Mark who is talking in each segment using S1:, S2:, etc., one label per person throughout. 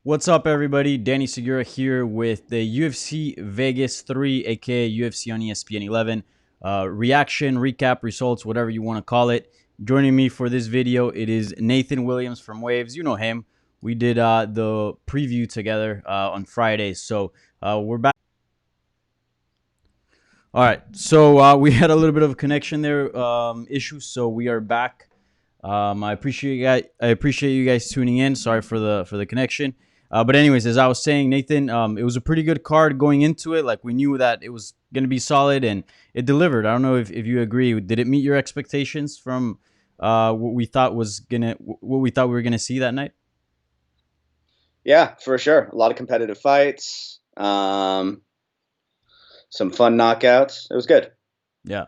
S1: What's up, everybody? Danny Segura here with the UFC Vegas 3, aka UFC on ESPN 11. Reaction, recap, results, whatever you want to call it. Joining me for this video, it is Nathan Williams from WAVVES. You know him. We did the preview together on Friday, so we're back. All right, so we had a little bit of a connection there issue, so we are back. I appreciate you guys tuning in. Sorry for the connection. But anyways, as I was saying, Nathan, it was a pretty good card going into it. Like, we knew that it was going to be solid, and it delivered. I don't know if you agree. Did it meet your expectations from what we thought we were gonna see that night?
S2: Yeah, for sure. A lot of competitive fights, some fun knockouts. It was good.
S1: Yeah.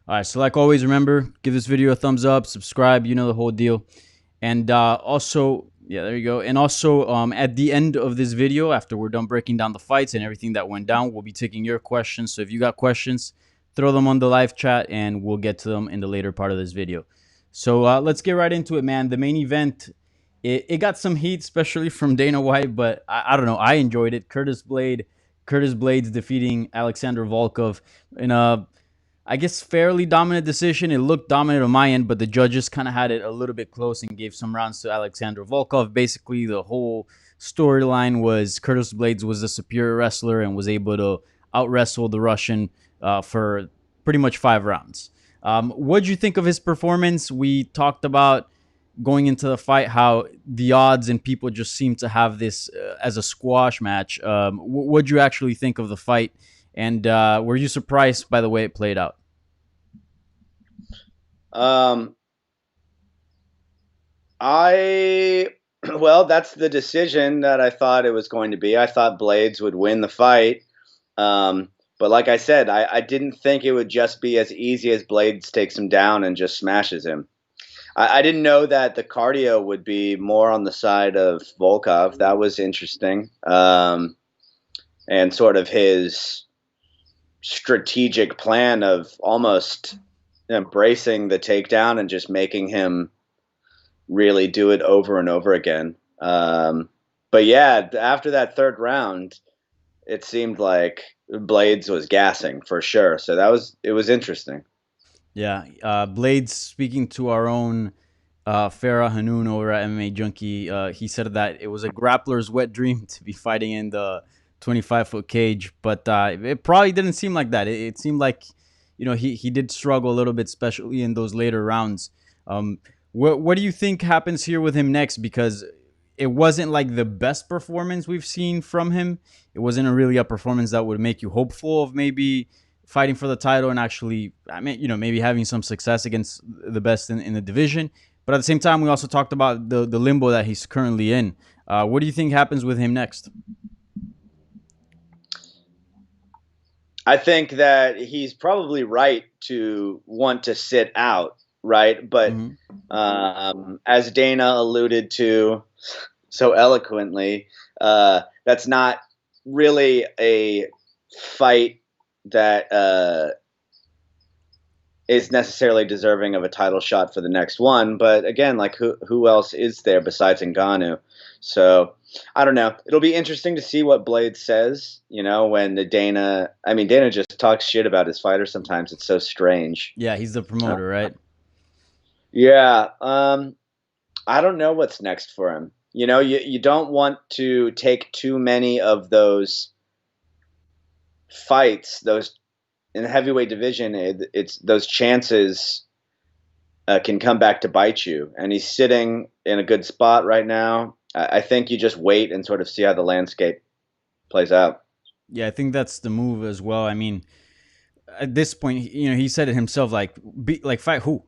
S1: All right. So like always, remember, give this video a thumbs up, subscribe. You know the whole deal. And also, yeah, there you go. And also, at the end of this video, after we're done breaking down the fights and everything that went down, we'll be taking your questions. So if you got questions, throw them on the live chat, and we'll get to them in the later part of this video. So let's get right into it, man. The main event, it got some heat, especially from Dana White, but I don't know. I enjoyed it. Curtis Blaydes defeating Alexander Volkov in a, I guess, fairly dominant decision. It looked dominant on my end, but the judges kind of had it a little bit close and gave some rounds to Alexander Volkov. Basically, the whole storyline was Curtis Blaydes was the superior wrestler and was able to out wrestle the Russian for pretty much 5 rounds. What did you think of his performance? We talked about going into the fight how the odds and people just seem to have this as a squash match. What did you actually think of the fight? And were you surprised by the way it played out?
S2: Um, I well, that's the decision that I thought it was going to be. I thought Blades would win the fight. But like I said, I didn't think it would just be as easy as Blades takes him down and just smashes him. I didn't know that the cardio would be more on the side of Volkov. That was interesting. And sort of his strategic plan of almost embracing the takedown and just making him really do it over and over again. But yeah, after that third round, it seemed like Blades was gassing for sure. So it was interesting.
S1: Yeah, Blades, speaking to our own Farah Hanoun over at MMA Junkie, he said that it was a grappler's wet dream to be fighting in the 25-foot cage, but it probably didn't seem like that. It seemed like, he did struggle a little bit, especially in those later rounds. What do you think happens here with him next? Because it wasn't like the best performance we've seen from him. It wasn't really a performance that would make you hopeful of maybe fighting for the title and actually, I mean, maybe having some success against the best in the division. But at the same time, we also talked about the limbo that he's currently in. What do you think happens with him next?
S2: I think that he's probably right to want to sit out, right? But
S1: Mm-hmm.
S2: as Dana alluded to so eloquently, that's not really a fight that is necessarily deserving of a title shot for the next one. But again, like who else is there besides Ngannou? So I don't know. It'll be interesting to see what Blade says. When Dana just talks shit about his fighter sometimes. It's so strange.
S1: Yeah, he's the
S2: Uh,
S1: promoter, right?
S2: yeah. I don't know what's next for him. You don't want to take too many of those fights, those in the heavyweight division. It's those chances can come back to bite you. And he's sitting in a good spot right now. I think you just wait and sort of see how the landscape plays out.
S1: Yeah, I think that's the move as well. I mean, at this point, he said it himself, like fight who?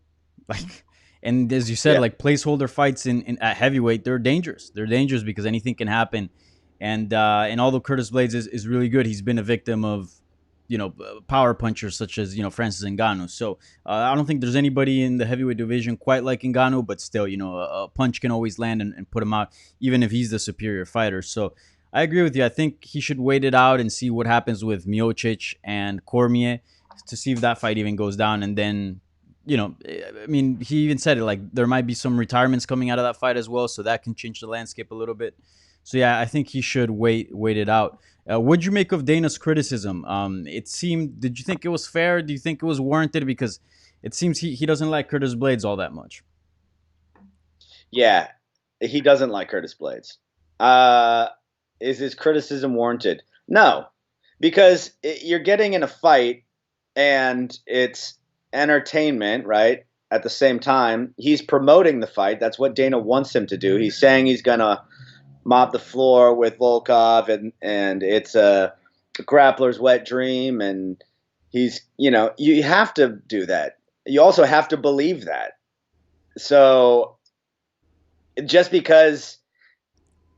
S1: Like, and as you said,
S2: Yeah.
S1: like placeholder fights in at heavyweight, they're dangerous. They're dangerous because anything can happen. And although Curtis Blaydes is really good, he's been a victim of power punchers such as Francis Ngannou. So I don't think there's anybody in the heavyweight division quite like Ngannou, but still, a punch can always land and put him out, even if he's the superior fighter. So I agree with you. I think he should wait it out and see what happens with Miocic and Cormier to see if that fight even goes down, and then you know, I mean, he even said it, like there might be some retirements coming out of that fight as well, so that can change the landscape a little bit. So yeah, I think he should wait it out. What'd you make of Dana's criticism? It seemed. Did you think it was fair? Do you think it was warranted? Because it seems he doesn't like Curtis Blaydes all that much.
S2: Yeah, he doesn't like Curtis Blaydes. Is his criticism warranted? No, because you're getting in a fight and it's entertainment, right? At the same time, he's promoting the fight. That's what Dana wants him to do. He's saying he's gonna mop the floor with Volkov, and it's a grappler's wet dream, and he's, you have to do that. You also have to believe that. So just because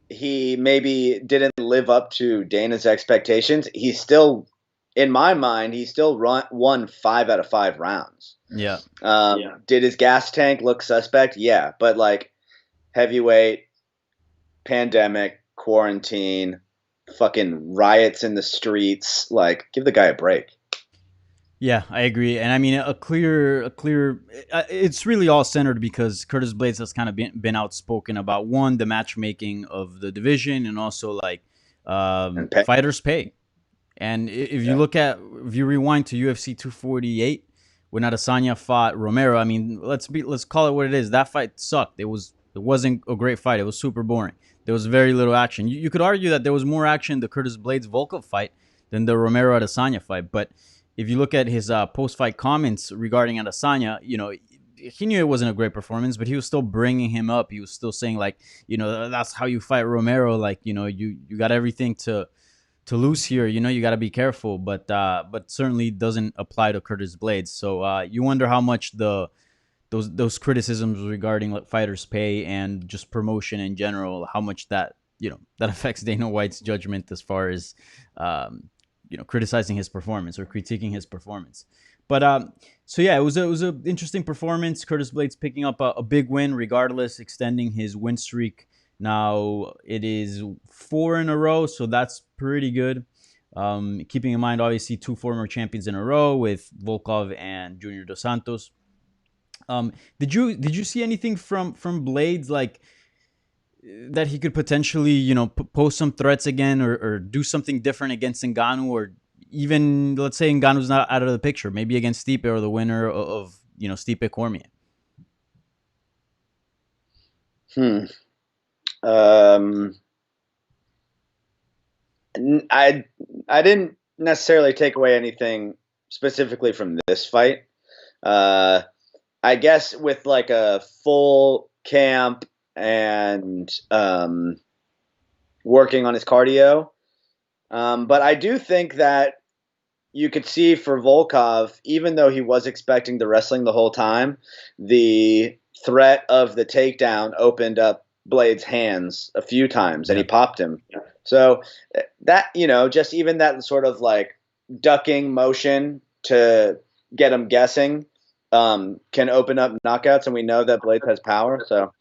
S2: he maybe didn't live up to Dana's expectations, he's still, in my mind, he still won 5 out of 5 rounds.
S1: Yeah.
S2: Did his gas tank look suspect? Yeah, but like heavyweight, pandemic, quarantine, fucking riots in the streets, like give the guy a break.
S1: Yeah, I agree, and I mean a clear. It's really all centered because Curtis Blaydes has kind of been outspoken about, one, the matchmaking of the division, and also like
S2: And pay.
S1: fighters pay. And if you look at, if you rewind to UFC 248 when Adesanya fought Romero, I mean, let's call it what it is. That fight sucked. It wasn't a great fight. It was super boring. There was very little action. You could argue that there was more action in the Curtis Blaydes Volkov fight than the Romero Adesanya fight, but if you look at his post-fight comments regarding Adesanya, he knew it wasn't a great performance, but he was still bringing him up. He was still saying, like, that's how you fight Romero. Like, you got everything to lose here. You got to be careful. But certainly doesn't apply to Curtis Blaydes. So you wonder how much those criticisms regarding like fighters' pay and just promotion in general, how much that that affects Dana White's judgment as far as criticizing his performance or critiquing his performance. But so yeah, it was an interesting performance. Curtis Blaydes picking up a big win, regardless, extending his win streak. Now it is 4 in a row, so that's pretty good. Keeping in mind, obviously, 2 former champions in a row with Volkov and Junior Dos Santos. Did you see anything from Blaydes, like that he could potentially, pose some threats again, or do something different against Ngannou, or even, let's say, Ngannou's not out of the picture, maybe against Stipe or the winner of Stipe Cormier?
S2: I didn't necessarily take away anything specifically from this fight. I guess with like a full camp and working on his cardio. But I do think that you could see for Volkov, even though he was expecting the wrestling the whole time, the threat of the takedown opened up Blaydes' hands a few times, and he popped him. Yeah. So that, just even that sort of like ducking motion to get him guessing can open up knockouts, and we know that Blaydes has power, so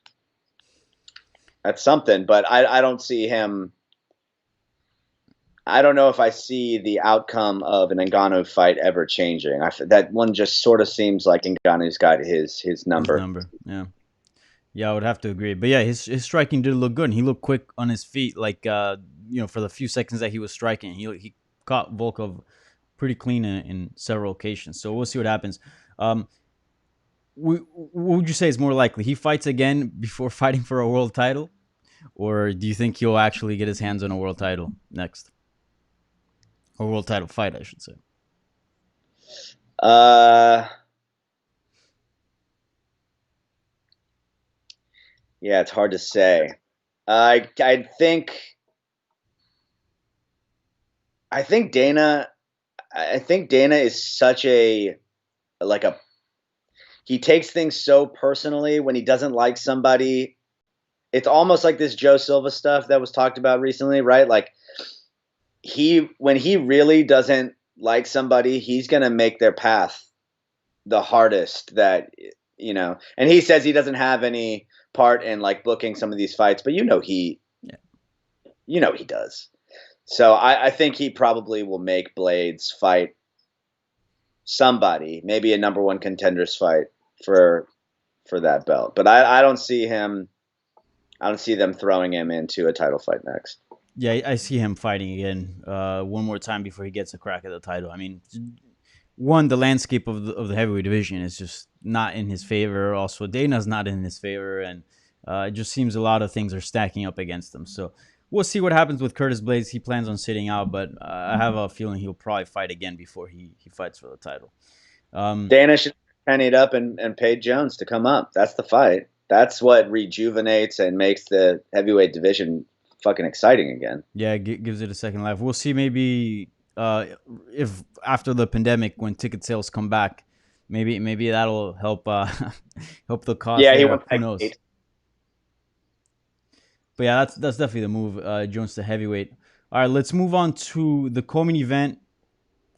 S2: that's something. But I don't see him. I don't know if I see the outcome of an Ngannou fight ever changing. That one just sort of seems like Ngannou's got his number.
S1: Yeah, I would have to agree. But yeah, his striking did look good, and he looked quick on his feet. Like for the few seconds that he was striking, he caught Volkov pretty clean in several occasions. So we'll see what happens. What would you say is more likely? He fights again before fighting for a world title, or do you think he'll actually get his hands on a world title next? Or world title fight, I should say.
S2: Yeah, it's hard to say. I think Dana is such he takes things so personally when he doesn't like somebody. It's almost like this Joe Silva stuff that was talked about recently, right? Like when he really doesn't like somebody, he's going to make their path the hardest that, and he says he doesn't have any part in like booking some of these fights, but he does. So I think he probably will make Blaydes fight somebody, maybe a number 1 contenders fight, for that belt. But I don't see him. I don't see them throwing him into a title fight next.
S1: Yeah, I see him fighting again one more time before he gets a crack at the title. I mean, one, the landscape of the heavyweight division is just not in his favor. Also, Dana's not in his favor, and it just seems a lot of things are stacking up against him. So we'll see what happens with Curtis Blaydes. He plans on sitting out, but I have a feeling he'll probably fight again before he fights for the title.
S2: Dana should penny it up and pay Jones to come up. That's the fight. That's what rejuvenates and makes the heavyweight division fucking exciting again.
S1: Yeah, gives it a second life. We'll see maybe if after the pandemic when ticket sales come back, maybe that'll help help the cost.
S2: Yeah,
S1: there.
S2: he wants
S1: Who knows? But yeah, that's definitely the move. Jones to heavyweight. All right, let's move on to the co-main event.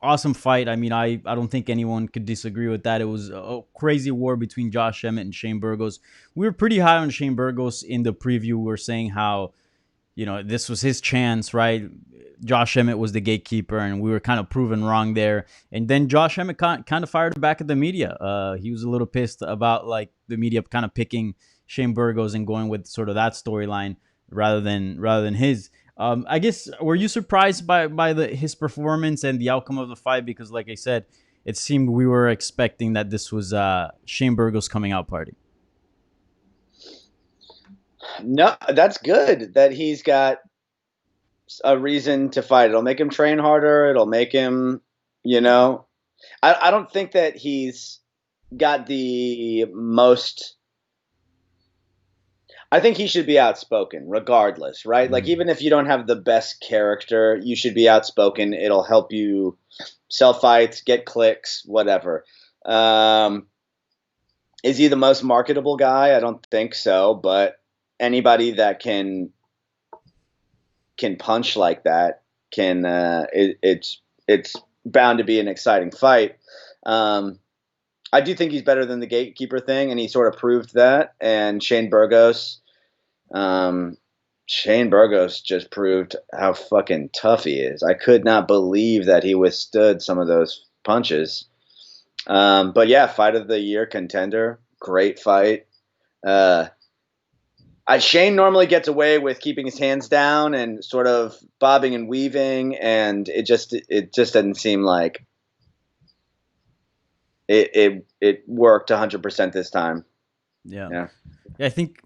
S1: Awesome fight. I mean, I don't think anyone could disagree with that. It was a crazy war between Josh Emmett and Shane Burgos. We were pretty high on Shane Burgos in the preview. We were saying how, this was his chance, right? Josh Emmett was the gatekeeper, and we were kind of proven wrong there. And then Josh Emmett kind of fired back at the media. He was a little pissed about like the media kind of picking Shane Burgos and going with sort of that storyline rather than his. I guess, were you surprised by his performance and the outcome of the fight? Because, like I said, it seemed we were expecting that this was Shane Burgos' coming out party.
S2: No, that's good that he's got a reason to fight. It'll make him train harder. It'll make him, I don't think that he's got the most. I think he should be outspoken regardless, right? Mm-hmm. Like, even if you don't have the best character, you should be outspoken. It'll help you sell fights, get clicks, whatever. Is he the most marketable guy? I don't think so, but anybody that can punch like that can it's bound to be an exciting fight. I do think he's better than the gatekeeper thing, and he sort of proved that. And Shane Burgos just proved how fucking tough he is. I could not believe that he withstood some of those punches. But yeah, fight of the year contender, great fight. Shane normally gets away with keeping his hands down and sort of bobbing and weaving, and it just doesn't seem like it worked 100% this time.
S1: Yeah. I think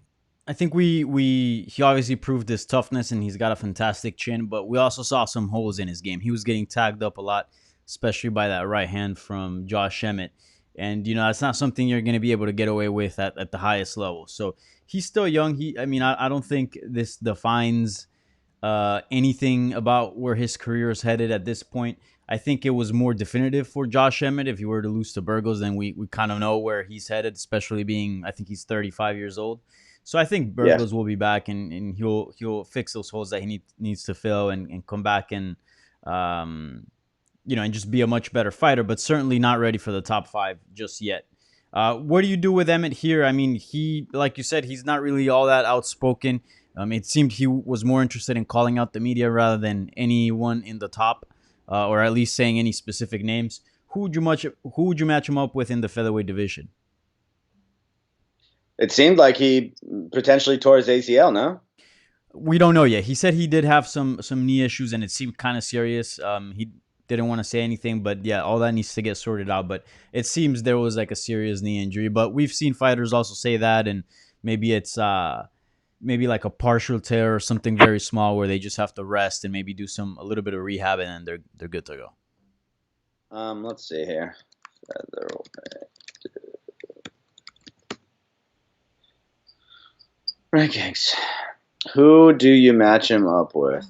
S1: he obviously proved his toughness, and he's got a fantastic chin, but we also saw some holes in his game. He was getting tagged up a lot, especially by that right hand from Josh Emmett. And, that's not something you're going to be able to get away with at the highest level. So he's still young. I don't think this defines anything about where his career is headed at this point. I think it was more definitive for Josh Emmett. If he were to lose to Burgos, then we kind of know where he's headed, especially being, I think he's 35 years old. So I think Burgos will be back, and he'll fix those holes that he needs to fill and come back and, and just be a much better fighter, but certainly not ready for the top 5 just yet. What do you do with Emmett here? I mean, he, like you said, he's not really all that outspoken. It seemed he was more interested in calling out the media rather than anyone in the top, or at least saying any specific names. Who would you match him up with in the featherweight division?
S2: It seemed like he potentially tore his ACL, no?
S1: We don't know yet. He said he did have some knee issues, and it seemed kind of serious. He didn't want to say anything, but yeah, all that needs to get sorted out. But it seems there was like a serious knee injury. But we've seen fighters also say that, and maybe it's maybe like a partial tear or something very small where they just have to rest and maybe do a little bit of rehab, and then they're good to go.
S2: Let's see here. Rankings. Who do you match him up with?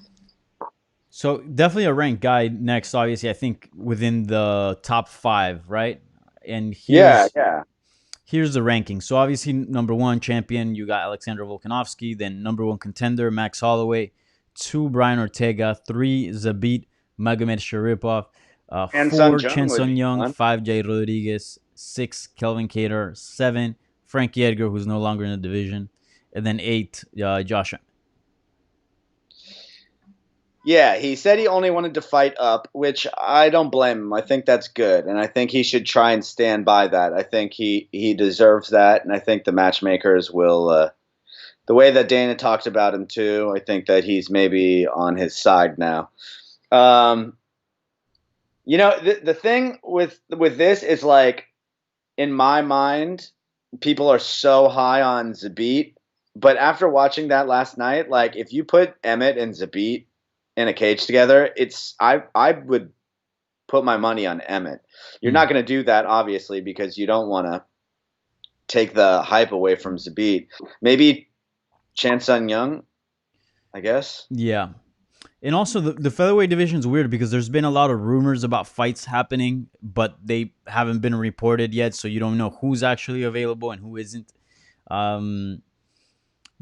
S1: So definitely a ranked guy next. Obviously, I think within the top 5, right? And here's the ranking. So obviously, number 1 champion, you got Alexander Volkanovski. Then number 1 contender, Max Holloway. 2, Brian Ortega. 3, Zabit Magomedsharipov. 4, Chen Sun Young. 5, Jay Rodriguez. 6, Kelvin Kattar. 7, Frankie Edgar, who's no longer in the division. And then 8, Josh.
S2: Yeah, he said he only wanted to fight up, which I don't blame him. I think that's good, and I think he should try and stand by that. I think he deserves that, and I think the matchmakers will. The way that Dana talked about him too, I think that he's maybe on his side now. Um, the thing with this is like in my mind, people are so high on Zabit, but after watching that last night, like if you put Emmett and Zabit in a cage together, I would put my money on Emmett. You're
S1: Hmm.
S2: not going to do that obviously because you don't want to take the hype away from Zabit. Maybe Chan Sung Young, I guess.
S1: Yeah. And also, the featherweight division is weird because there's been a lot of rumors about fights happening, but they haven't been reported yet, so you don't know who's actually available and who isn't. Um,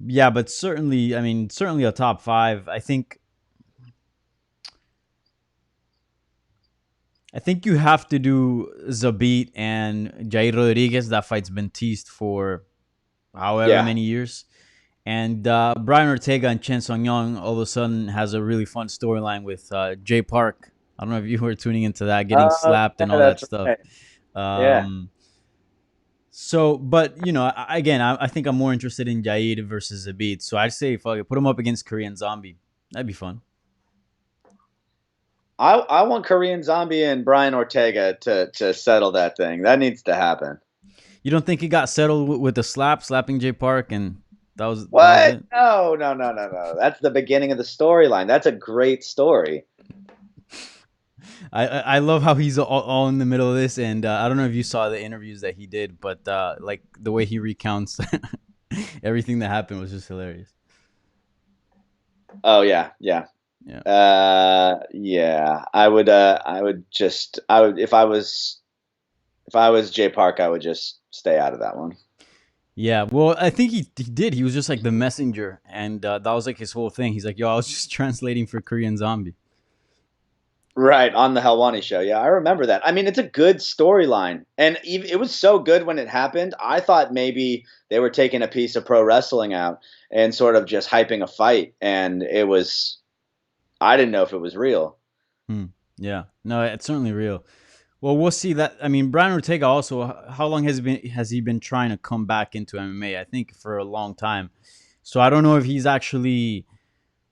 S1: yeah, but certainly, I mean, certainly a top five. I think you have to do Zabit and Jair Rodriguez. That fight's been teased for however
S2: Yeah.
S1: many years. And Brian Ortega and Chen Song Young all of a sudden has a really fun storyline with Jay Park. I don't know if you were tuning into that, getting slapped
S2: Yeah,
S1: and all that
S2: that's
S1: stuff.
S2: right. Yeah.
S1: Um, so, but again, I think I'm more interested in Jair versus Zabit. So I'd say fuck it, put him up against Korean Zombie. That'd be fun.
S2: I want Korean Zombie and Brian Ortega to settle that thing. That needs to happen.
S1: You don't think he got settled with the slapping Jay Park, and that was
S2: What?
S1: it?
S2: No, no, no, no, no. That's the beginning of the storyline. That's a great story.
S1: I love how he's all in the middle of this, and I don't know if you saw the interviews that he did, but like the way he recounts everything that happened was just hilarious.
S2: Oh yeah, yeah.
S1: Yeah,
S2: Yeah. I would if I was Jay Park, I would just stay out of that one.
S1: yeah. Well, I think he did. He was just like the messenger, and that was like his whole thing. He's like, "Yo, I was just translating for Korean Zombie."
S2: Right, on the Helwani show. Yeah, I remember that. I mean, it's a good storyline. And it was so good when it happened. I thought maybe they were taking a piece of pro wrestling out and sort of just hyping a fight. And I didn't know if it was real.
S1: Hmm. Yeah, no, it's certainly real. Well, we'll see that. I mean, Brian Ortega also. How long has he been trying to come back into MMA? I think for a long time. So I don't know if he's actually.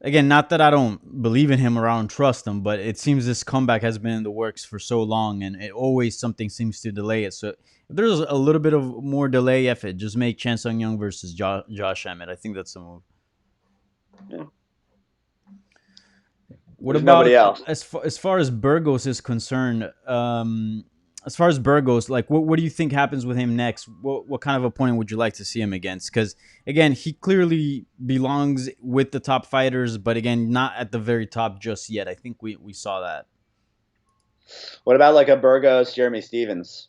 S1: Again, not that I don't believe in him or I don't trust him, but it seems this comeback has been in the works for so long, and it always something seems to delay it. So if there's a little bit of more delay, if it just make Chan Sung Young versus Josh Emmett, I think that's the move.
S2: Yeah.
S1: What
S2: There's nobody
S1: about
S2: else.
S1: as far as Burgos is concerned? As far as Burgos, like what do you think happens with him next? What kind of opponent would you like to see him against? Because again, he clearly belongs with the top fighters, but again, not at the very top just yet. I think we saw that.
S2: What about like a Burgos, Jeremy Stevens?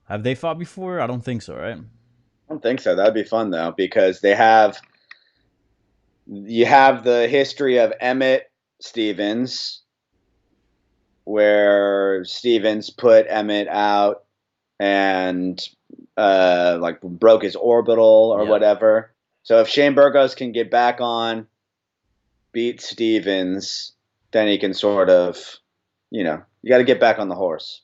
S1: Have they fought before? I don't think so, right?
S2: I don't think so. That'd be fun though, because you have the history of Emmett Stevens, where Stevens put Emmett out and like broke his orbital or
S1: Yeah.
S2: whatever. So if Shane Burgos can get back on, beat Stevens, then he can sort of, you got to get back on the horse.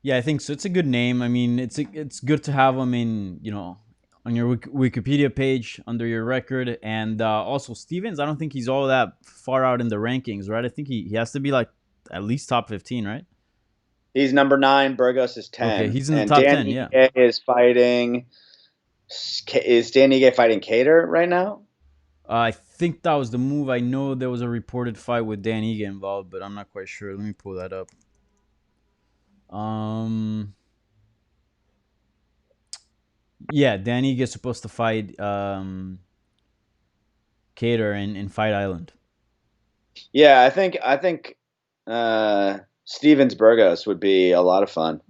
S1: Yeah, I think so. It's a good name. I mean, it's good to have him in, on your Wikipedia page under your record, and also Stevens. I don't think he's all that far out in the rankings, right? I think he has to be like at least top 15, right?
S2: He's number 9. Burgos is
S1: Okay,
S2: 10,
S1: he's in the
S2: and
S1: top
S2: Dan
S1: 10. Yeah.
S2: Ige is fighting. Is Dan Ige fighting Cater right now?
S1: I think that was the move. I know there was a reported fight with Dan Ige involved, but I'm not quite sure. Let me pull that up. Um, yeah, Dan Ige is supposed to fight Cater in Fight Island.
S2: Yeah, I think Stevens Burgos would be a lot of fun.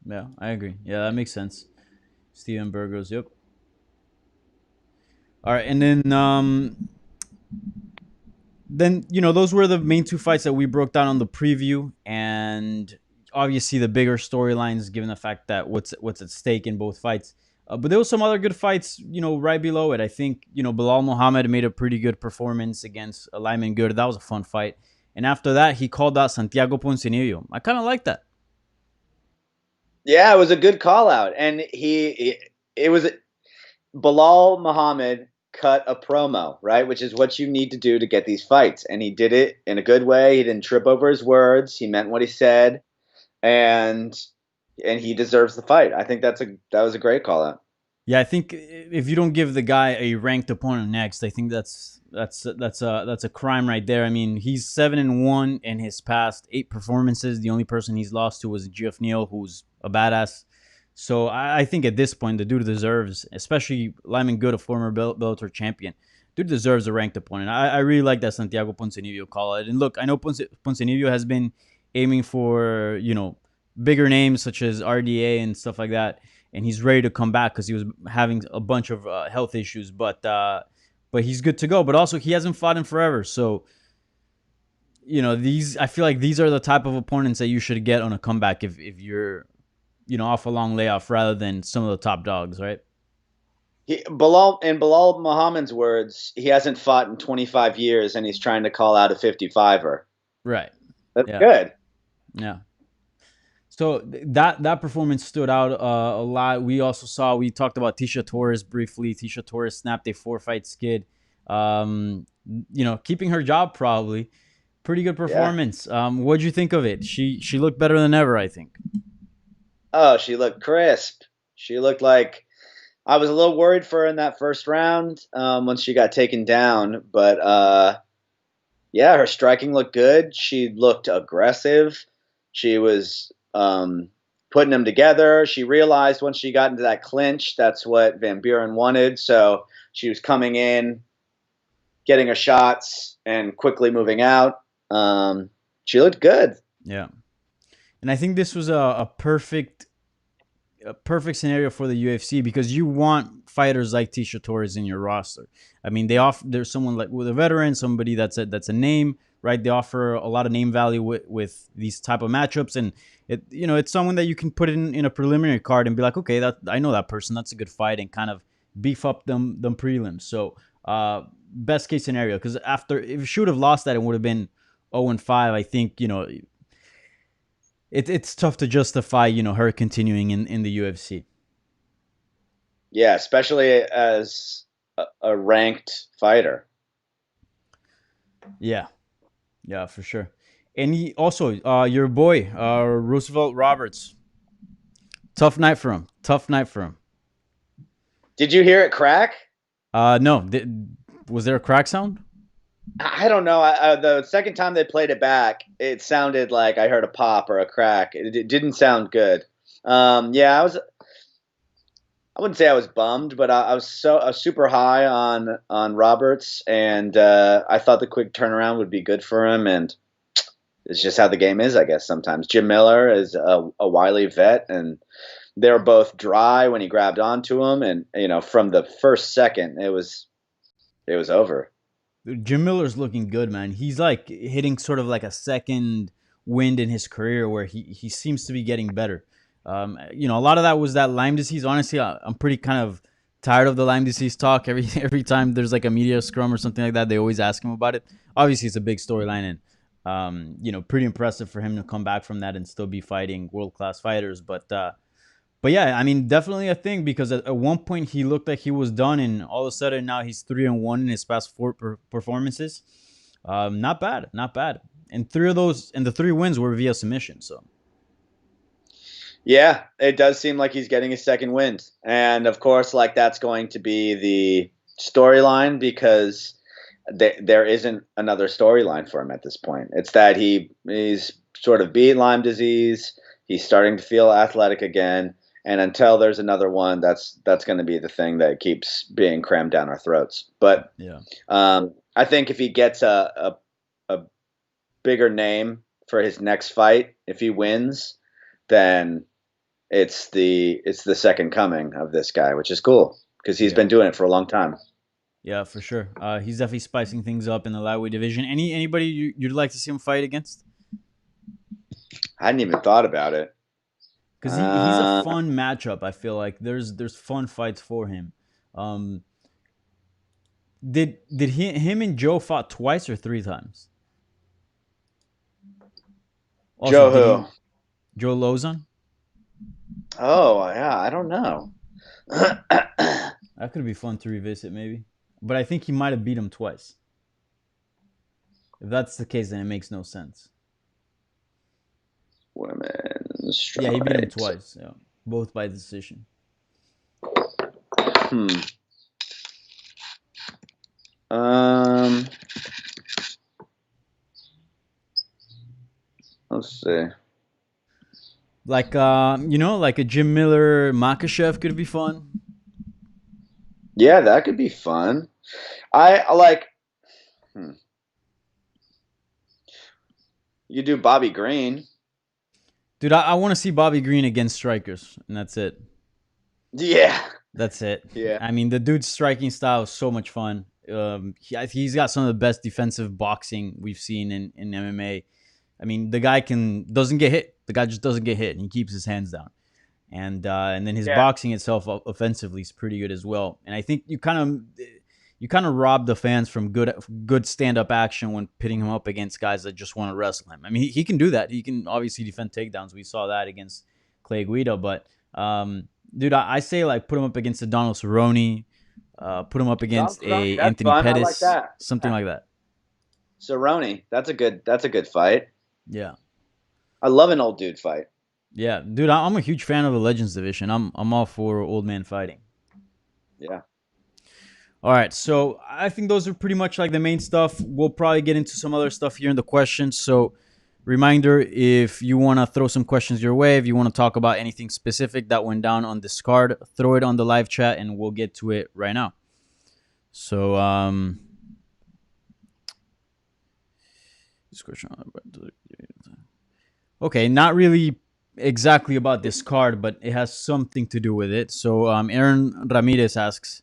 S1: Yeah, I agree. Yeah, that makes sense. Steven Burgos. Yep. All right, and then those were the main two fights that we broke down on the preview, and obviously the bigger storylines, given the fact that what's at stake in both fights. But there was some other good fights, right below it. I think, Bilal Muhammad made a pretty good performance against Lyman Good. That was a fun fight. And after that, he called out Santiago Ponzinibbio. I kind of like that.
S2: Yeah, it was a good call out, and it was Bilal Muhammad cut a promo, right, which is what you need to do to get these fights, and he did it in a good way. He didn't trip over his words. He meant what he said, and he deserves the fight. I think that was a great call out.
S1: Yeah, I think if you don't give the guy a ranked opponent next, I think that's a crime right there. I mean, he's 7-1 in his past 8 performances. The only person he's lost to was Geoff Neal, who's a badass. So I think at this point, the dude deserves, especially Lyman Good, a former Bellator champion, dude deserves a ranked opponent. I really like that Santiago Ponzinibbio call it. And look, I know Ponzinibbio has been aiming for bigger names such as RDA and stuff like that, and he's ready to come back because he was having a bunch of health issues. But he's good to go. But also, he hasn't fought in forever. So, I feel like these are the type of opponents that you should get on a comeback if you're, off a long layoff rather than some of the top dogs, right?
S2: Bilal Muhammad's words, he hasn't fought in 25 years, and he's trying to call out a 55er.
S1: Right.
S2: That's good.
S1: Yeah. So that performance stood out a lot. We talked about Tisha Torres briefly. Tisha Torres snapped a 4-fight skid. Keeping her job probably. Pretty good performance. Yeah. What'd you think of it? She looked better than ever, I think.
S2: Oh, she looked crisp. She looked like I was a little worried for her in that first round once she got taken down. But, yeah, her striking looked good. She looked aggressive. She was putting them together. She realized once she got into that clinch, that's what Van Buren wanted. So she was coming in, getting her shots, and quickly moving out. She looked good.
S1: Yeah. And I think this was a perfect scenario for the UFC because you want fighters like Tisha Torres in your roster. I mean, there's someone like with a veteran, somebody that's a name, right? They offer a lot of name value with these type of matchups, and it's someone that you can put in a preliminary card and be like, okay, that I know that person, that's a good fight, and kind of beef up them prelims. So best case scenario, because if she would have lost that, it would have been 0-5. I think it's tough to justify her continuing in the UFC.
S2: Yeah, especially as a ranked fighter.
S1: Yeah, for sure. And he also your boy Roosevelt Roberts. Tough night for him.
S2: Did you hear it crack?
S1: No. Was there a crack sound?
S2: I don't know. The second time they played it back, it sounded like I heard a pop or a crack. It didn't sound good. Yeah, I wouldn't say I was bummed, but I was super high on Roberts, and I thought the quick turnaround would be good for him, and it's just how the game is, I guess. Sometimes Jim Miller is a wily vet, and they were both dry when he grabbed onto him, and from the first second, it was over.
S1: Jim Miller's looking good, man. He's like hitting sort of like a second wind in his career where he seems to be getting better. A lot of that was that Lyme disease. Honestly, I'm pretty kind of tired of the Lyme disease talk. Every time there's like a media scrum or something like that, they always ask him about it. Obviously, it's a big storyline, and pretty impressive for him to come back from that and still be fighting world-class fighters. But yeah, I mean, definitely a thing because at one point he looked like he was done, and all of a sudden now he's 3-1 in his past 4 performances. Not bad. And 3 of those, and the 3 wins were via submission. So
S2: yeah, it does seem like he's getting his second win, and of course, like that's going to be the storyline because there isn't another storyline for him at this point. It's that he's sort of beat Lyme disease. He's starting to feel athletic again. And until there's another one, that's going to be the thing that keeps being crammed down our throats. But
S1: yeah,
S2: I think if he gets a bigger name for his next fight, if he wins, then it's the second coming of this guy, which is cool because he's been doing it for a long time.
S1: Yeah, for sure. He's definitely spicing things up in the lightweight division. Anybody you'd like to see him fight against?
S2: I hadn't even thought about it.
S1: because he's a fun matchup. I feel like there's fun fights for him. Um, did him and Joe fought twice or three times? Also,
S2: Joe
S1: did
S2: who?
S1: he Joe Lozon?
S2: Oh yeah, I don't know.
S1: That could be fun to revisit, maybe. But I think he might have beat him twice. If that's the case, then it makes no sense.
S2: Women's
S1: Yeah, he beat him
S2: stride.
S1: twice. Yeah, both by decision.
S2: Hmm. Um. Let's see.
S1: Like like a Jim Miller Makachev could be fun.
S2: Yeah, that could be fun. I like. Hmm. You do Bobby Green.
S1: Dude, I want to see Bobby Green against strikers, and that's it.
S2: Yeah.
S1: That's it.
S2: Yeah.
S1: I mean, the dude's striking style is so much fun. He's got some of the best defensive boxing we've seen in MMA. I mean, the guy doesn't get hit. The guy just doesn't get hit, and he keeps his hands down. And then his
S2: Yeah.
S1: boxing itself offensively is pretty good as well. And I think you kind of rob the fans from good stand up action when pitting him up against guys that just want to wrestle him. I mean, he can do that. He can obviously defend takedowns. We saw that against Clay Guida, but dude, I say like put him up against a Donald Cerrone, put him up against a
S2: That's
S1: Anthony
S2: fun. I like
S1: Pettis,
S2: that.
S1: something like that.
S2: Cerrone. That's a good fight.
S1: Yeah.
S2: I love an old dude fight.
S1: Yeah, dude, I'm a huge fan of the Legends division. I'm all for old man fighting.
S2: Yeah.
S1: All right, so I think those are pretty much like the main stuff. We'll probably get into some other stuff here in the questions. So, reminder, if you want to throw some questions your way, if you want to talk about anything specific that went down on this card, throw it on the live chat and we'll get to it right now. So, this question. Okay, not really exactly about this card, but it has something to do with it. So, Aaron Ramirez asks,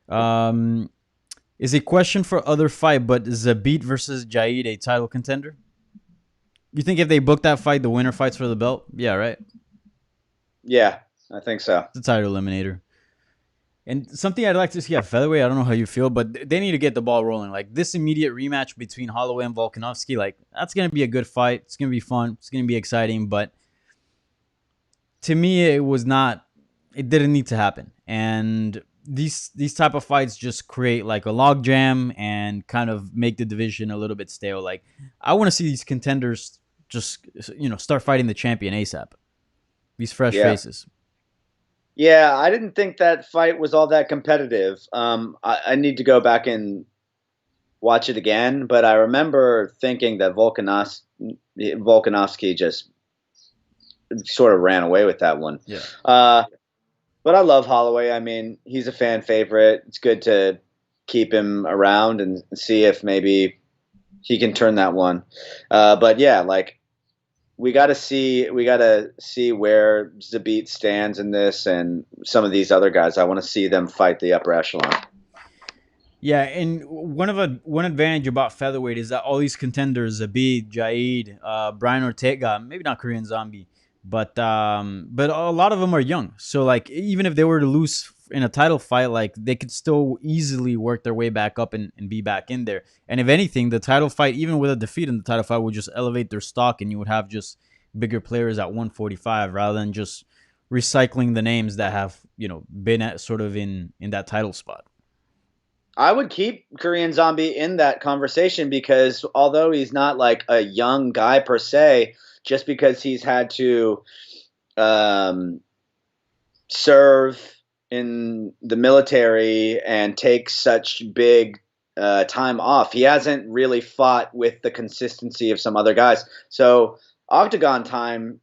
S1: is a question for other fight, but Zabit versus Jaid a title contender? You think if they book that fight, the winner fights for the belt? Yeah, right?
S2: Yeah, I think so.
S1: It's a title eliminator. And something I'd like to see at featherweight, I don't know how you feel, but they need to get the ball rolling. Like this immediate rematch between Holloway and Volkanovski, like that's going to be a good fight. It's going to be fun. It's going to be exciting. But to me, it didn't need to happen. And these type of fights just create like a logjam and kind of make the division a little bit stale. Like I want to see these contenders just start fighting the champion ASAP. These fresh faces.
S2: Yeah, I didn't think that fight was all that competitive. I need to go back and watch it again, but I remember thinking that Volkanovski just sort of ran away with that one.
S1: Yeah.
S2: But I love Holloway. I mean, he's a fan favorite. It's good to keep him around and see if maybe he can turn that one. But yeah, like we got to see where Zabit stands in this and some of these other guys. I want to see them fight the upper echelon.
S1: Yeah, and one advantage about featherweight is that all these contenders, Zabit, Jaid, Brian Ortega, maybe not Korean Zombie, but a lot of them are young. So like even if they were to lose in a title fight, like they could still easily work their way back up and be back in there. And if anything, the title fight, even with a defeat in the title fight, would just elevate their stock, and you would have just bigger players at 145 rather than just recycling the names that have been at sort of in that title spot.
S2: I would keep Korean Zombie in that conversation because although he's not like a young guy per se, just because he's had to serve in the military and take such big time off, he hasn't really fought with the consistency of some other guys. So Octagon time,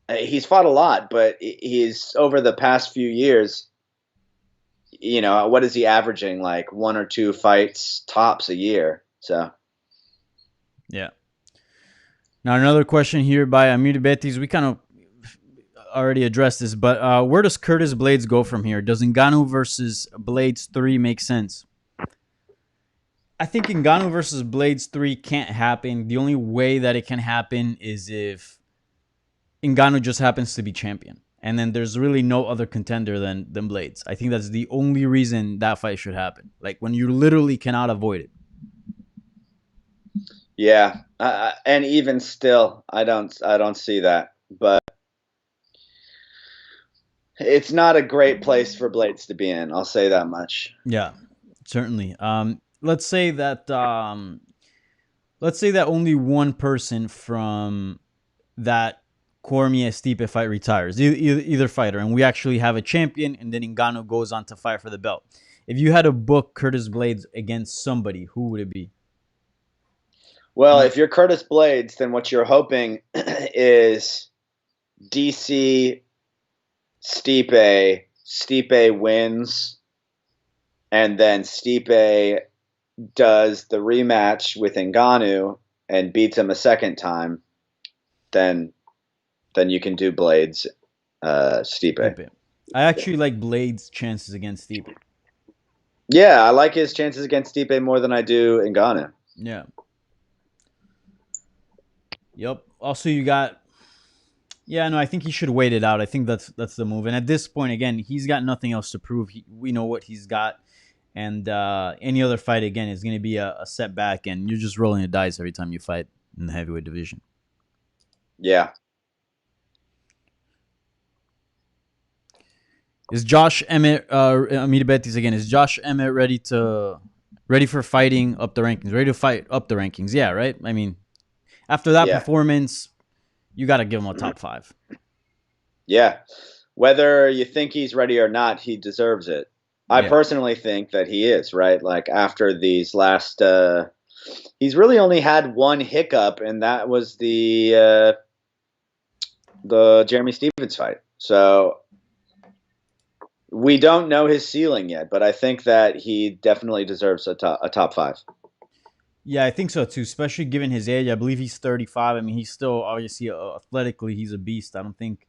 S2: he's fought a lot, but he's over the past few years, what is he averaging? Like 1 or 2 fights tops a year. So,
S1: yeah. Now another question here by Amir Betis. We kind of already addressed this, but where does Curtis Blaydes go from here? Does Ngannou versus Blaydes 3 make sense? I think Ngannou versus Blaydes 3 can't happen. The only way that it can happen is if Ngannou just happens to be champion. And then there's really no other contender than Blaydes. I think that's the only reason that fight should happen. Like when you literally cannot avoid it.
S2: Yeah, and even still, I don't see that. But it's not a great place for Blaydes to be in. I'll say that much.
S1: Yeah, certainly. Let's say that only one person from that Cormier Stipe fight retires, either fighter, and we actually have a champion, and then Ngannou goes on to fight for the belt. If you had to book Curtis Blaydes against somebody, who would it be?
S2: Well, if you're Curtis Blaydes, then what you're hoping is DC Stipe. Stipe wins, and then Stipe does the rematch with Ngannou and beats him a second time. Then you can do Blaydes, Stipe.
S1: I actually like Blaydes' chances against Stipe.
S2: Yeah, I like his chances against Stipe more than I do Ngannou.
S1: Yeah. Yep. Also, you got. Yeah, no, I think he should wait it out. I think that's the move. And at this point, again, he's got nothing else to prove. We know what he's got, and any other fight again is going to be a setback, and you're just rolling the dice every time you fight in the heavyweight division.
S2: Yeah.
S1: Is Josh Emmett? Amita Betis again. Is Josh Emmett ready for fighting up the rankings? Ready to fight up the rankings? Yeah, right. I mean. After that performance, you got to give him a top 5.
S2: Yeah. Whether you think he's ready or not, he deserves it. I personally think that he is, right? Like after these last he's really only had one hiccup, and that was the Jeremy Stephens fight. So we don't know his ceiling yet, but I think that he definitely deserves a top 5.
S1: Yeah, I think so too, especially given his age. I believe he's 35. I mean, he's still obviously athletically, he's a beast. I don't think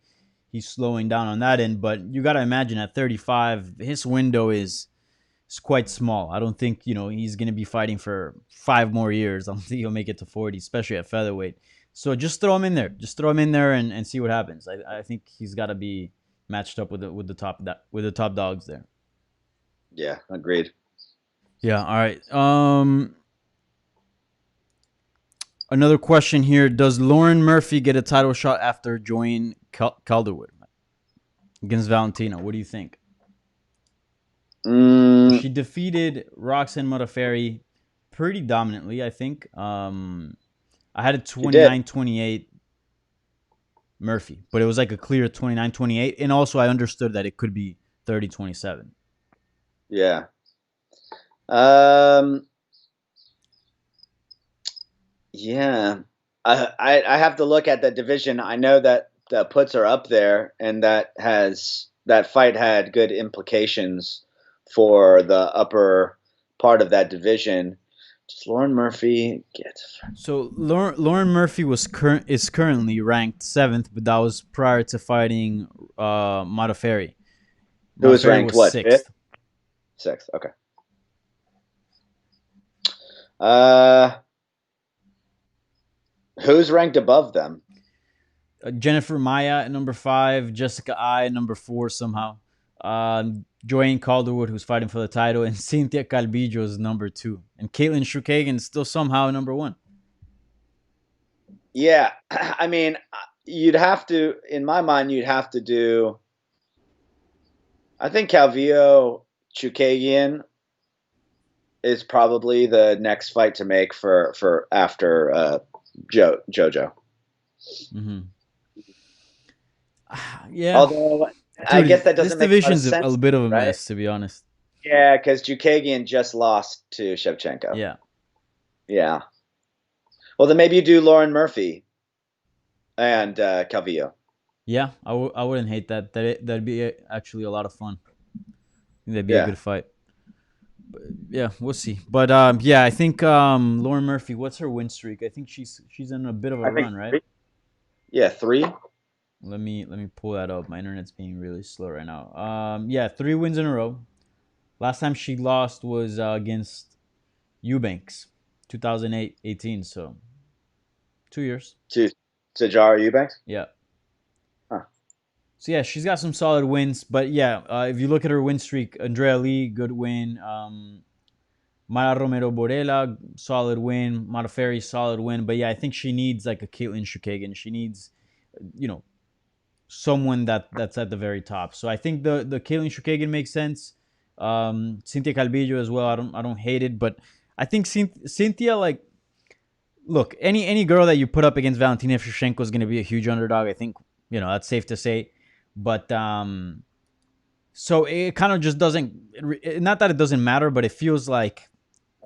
S1: he's slowing down on that end, but you got to imagine at 35, his window is quite small. I don't think, he's going to be fighting for 5 more years. I don't think he'll make it to 40, especially at featherweight. So just throw him in there. Just throw him in there and see what happens. I think he's got to be matched up with the top dogs there.
S2: Yeah, agreed.
S1: Yeah, all right. Another question here. Does Lauren Murphy get a title shot after joining Calderwood against Valentina? What do you think? She defeated Roxanne Modafferi pretty dominantly, I think. I had a 29-28 Murphy, but it was like a clear 29-28. And also I understood that it could be 30-27.
S2: Yeah. Yeah, I have to look at the division. I know that the puts are up there, and that fight had good implications for the upper part of that division. Does Lauren Murphy get?
S1: So Lauren Murphy is currently ranked 7th, but that was prior to fighting Modafferi.
S2: Who was ranked what?
S1: 6th.
S2: 6th. Okay. Who's ranked above them?
S1: Jennifer Maya at number 5, Jessica I at number 4 somehow. Joanne Calderwood, who's fighting for the title, and Cynthia Calvillo is number 2. And Caitlin Shukagan is still somehow number 1.
S2: Yeah, I mean, you'd have to, in my mind, you'd have to do, I think Calvillo Shukagan is probably the next fight to make for after JoJo.
S1: Mm-hmm. Yeah.
S2: Although I guess that doesn't make
S1: division's
S2: sense,
S1: a bit of a
S2: right?
S1: mess, to be honest.
S2: Yeah, because Jukagian just lost to Shevchenko.
S1: Yeah.
S2: Yeah. Well, then maybe you do Lauren Murphy and Calvillo.
S1: Yeah, I wouldn't hate that. That'd be actually a lot of fun. I think that'd be a good fight. But yeah, we'll see. But yeah, I think Lauren Murphy. What's her win streak? I think she's in a bit of a run, right?
S2: 3. Yeah, 3.
S1: Let me pull that up. My internet's being really slow right now. Yeah, 3 wins in a row. Last time she lost was against Eubanks, 2018. So 2 years.
S2: To Jara Eubanks.
S1: Yeah. So yeah, she's got some solid wins, but yeah, if you look at her win streak, Andrea Lee, good win. Mara Romero Borella, solid win. Modafferi, solid win. But yeah, I think she needs like a Caitlin Shukagan. She needs, you know, someone that's at the very top. So I think the Caitlin Shukagan makes sense. Cynthia Calvillo as well. I don't hate it, but I think Cynthia, like, look, any girl that you put up against Valentina Shevchenko is going to be a huge underdog. I think, that's safe to say. But so it kind of just doesn't. Not that it doesn't matter, but it feels like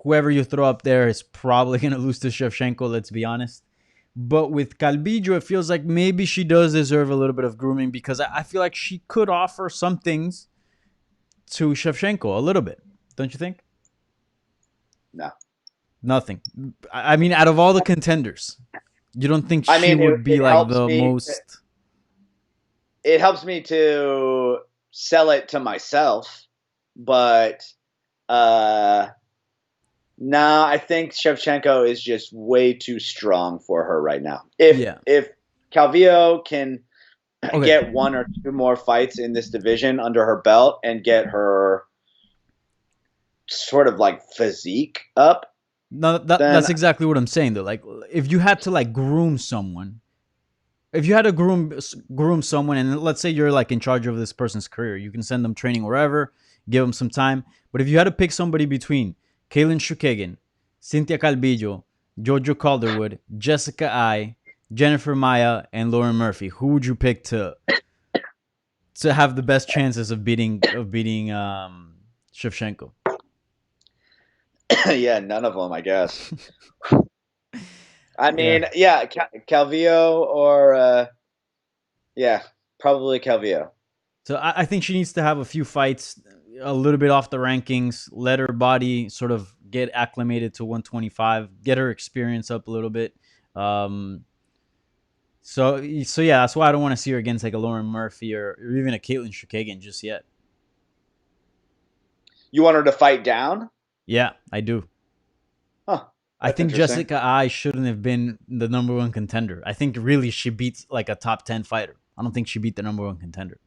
S1: whoever you throw up there is probably going to lose to Shevchenko. Let's be honest. But with Calvillo, it feels like maybe she does deserve a little bit of grooming because I feel like she could offer some things to Shevchenko a little bit. Don't you think?
S2: No.
S1: Nothing. I mean, out of all the contenders, you don't think she would be like the most?
S2: It helps me to sell it to myself, but no, I think Shevchenko is just way too strong for her right now. If Calvillo can get one or two more fights in this division under her belt and get her sort of like physique up.
S1: No, that's exactly what I'm saying though. Like, if you had to like groom someone, if you had to groom someone, and let's say you're like in charge of this person's career, you can send them training wherever, give them some time. But if you had to pick somebody between Caitlin Shukagan, Cynthia Calvillo, Jojo Calderwood, Jessica Ai, Jennifer Maia, and Lauren Murphy, who would you pick to have the best chances of beating Shevchenko?
S2: Yeah, none of them, I guess. I mean, yeah, Calvillo or probably Calvillo.
S1: So I think she needs to have a few fights, a little bit off the rankings, let her body sort of get acclimated to 125, get her experience up a little bit. So yeah, that's why I don't want to see her against like a Lauren Murphy or even a Caitlin Shukagan just yet.
S2: You want her to fight down?
S1: Yeah, I do.
S2: Huh.
S1: I think Jessica Ai shouldn't have been the number one contender. I think really she beats like a top 10 fighter. I don't think she beat the number one contender.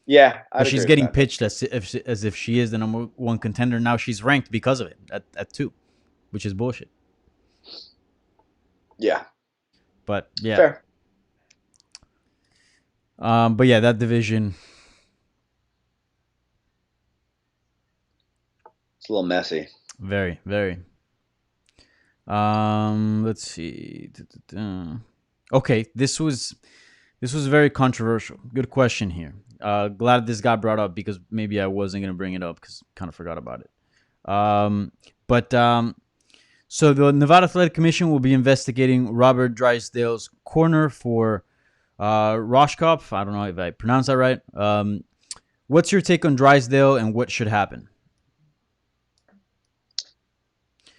S2: Yeah,
S1: but she's getting pitched as if she is the number one contender. Now she's ranked because of it at 2, which is bullshit.
S2: Yeah.
S1: But yeah.
S2: Fair.
S1: But yeah, that division.
S2: It's a little messy.
S1: Very, very. Let's see. Okay, this was very controversial. Good question here. Glad this got brought up because maybe I wasn't gonna bring it up because kind of forgot about it. So the Nevada Athletic Commission will be investigating Robert Drysdale's corner for Roshkov. I don't know if I pronounced that right. What's your take on Drysdale and what should happen?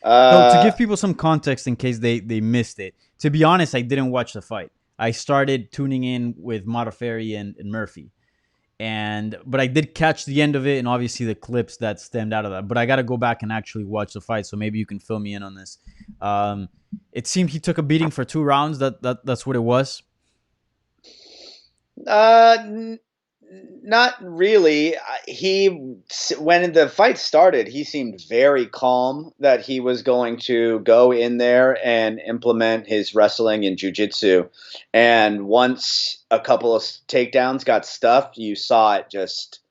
S1: So to give people some context in case they missed it, to be honest, I didn't watch the fight. I started tuning in with Modafferi and Murphy, but I did catch the end of it and obviously the clips that stemmed out of that. But I got to go back and actually watch the fight, so maybe you can fill me in on this. It seemed he took a beating for 2 rounds. That's what it was.
S2: Not really. When the fight started, he seemed very calm that he was going to go in there and implement his wrestling and jiu-jitsu. And once a couple of takedowns got stuffed, you saw it just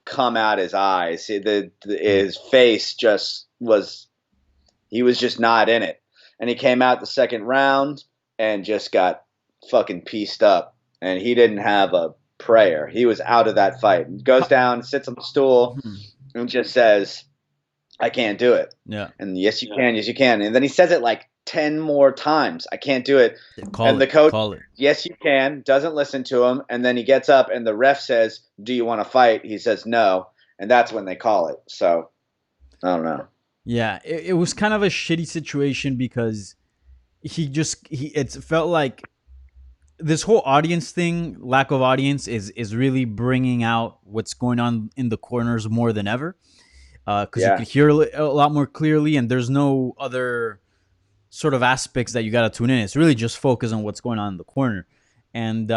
S2: come out his eyes. His face just was – he was just not in it. And he came out the second round and just got fucking pieced up. And he didn't have a prayer. He was out of that fight. Goes down, sits on the stool, and just says, I can't do it.
S1: Yeah.
S2: And yes, you can. Yes, you can. And then he says it like 10 more times. I can't do it. The coach, yes, you can, doesn't listen to him. And then he gets up and the ref says, do you want to fight? He says no. And that's when they call it. So, I don't know.
S1: Yeah, it was kind of a shitty situation because it felt like this whole audience thing, lack of audience, is really bringing out what's going on in the corners more than ever. Because you can hear a lot more clearly, and there's no other sort of aspects that you got to tune in. It's really just focus on what's going on in the corner. and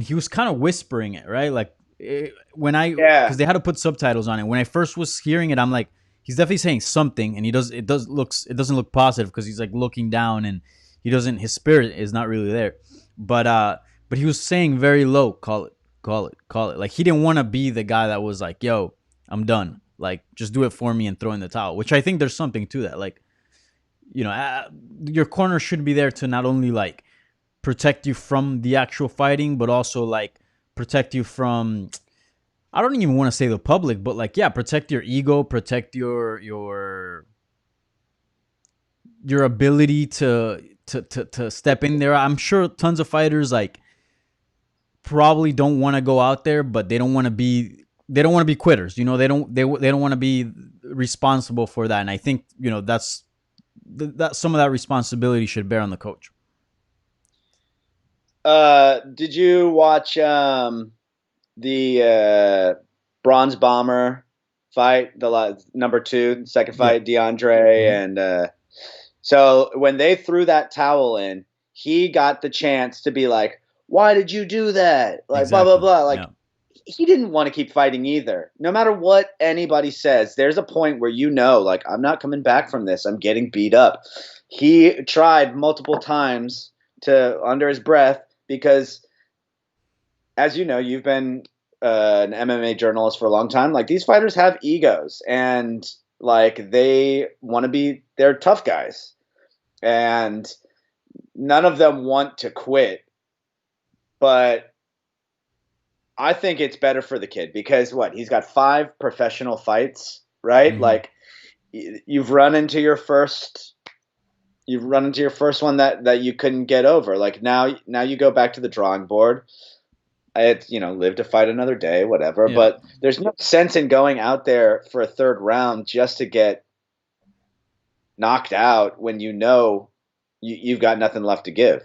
S1: he was kind of whispering it, right? Like
S2: Yeah.
S1: because they had to put subtitles on it. When I first was hearing it, I'm like, he's definitely saying something, and it doesn't look positive because he's like looking down, and his spirit is not really there. But he was saying very low, call it, call it, call it. Like he didn't want to be the guy that was like, yo, I'm done. Like just do it for me and throw in the towel. Which I think there's something to that. Like, your corner should be there to not only like protect you from the actual fighting, but also like protect you from, I don't even want to say the public, but like, yeah, protect your ego, protect your ability to step in there. I'm sure tons of fighters like probably don't want to go out there, but they don't want to be quitters. They don't want to be responsible for that. And I think that some of that responsibility should bear on the coach.
S2: Did you watch the Bronze Bomber fight, the number 2, second
S1: Yeah.
S2: fight, DeAndre,
S1: Mhm.
S2: and so when they threw that towel in, he got the chance to be like, "Why did you do that?" Like blah blah
S1: Exactly.
S2: blah. Like
S1: Yeah.
S2: he didn't want to keep fighting either. No matter what anybody says, there's a point where like I'm not coming back from this. I'm getting beat up. He tried multiple times to under his breath because, as you know, you've been an MMA journalist for a long time. Like these fighters have egos, and like they're tough guys, and none of them want to quit. But I think it's better for the kid because he's got 5 professional fights, right?
S1: Hmm.
S2: Like you've run into your first one that you couldn't get over. Like now you go back to the drawing board. It's, live to fight another day, whatever.
S1: Yeah.
S2: But there's no sense in going out there for a third round just to get knocked out when you've got nothing left to give.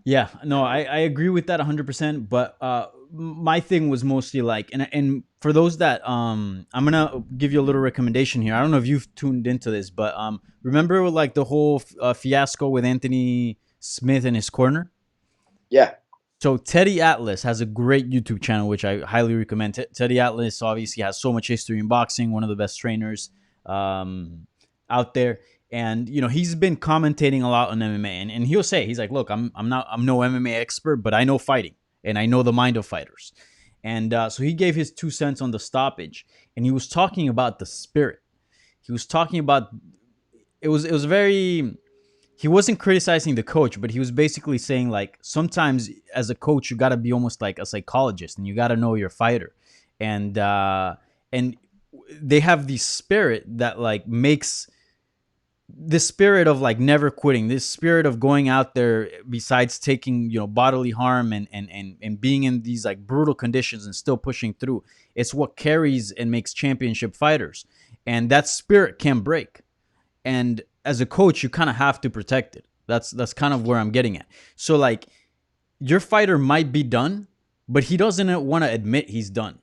S1: Yeah, no, I agree with that 100%. But my thing was mostly like, and for those that I'm gonna give you a little recommendation here. I don't know if you've tuned into this, but remember like the whole fiasco with Anthony Smith in his corner.
S2: Yeah,
S1: So Teddy Atlas has a great YouTube channel, which I highly recommend. Teddy Atlas obviously has so much history in boxing, one of the best trainers out there, and he's been commentating a lot on MMA, and he'll say he's like, look, I'm no MMA expert, but I know fighting and I know the mind of fighters, and so he gave his 2 cents on the stoppage, and he was talking about the spirit. He was talking about it was very, he wasn't criticizing the coach, but he was basically saying like sometimes as a coach you got to be almost like a psychologist, and you got to know your fighter, and they have the spirit that like makes this spirit of like never quitting, this spirit of going out there besides taking bodily harm and being in these like brutal conditions and still pushing through. It's what carries and makes championship fighters, and that spirit can break, and as a coach you kind of have to protect it. That's kind of where I'm getting at. So like your fighter might be done, but he doesn't want to admit he's done.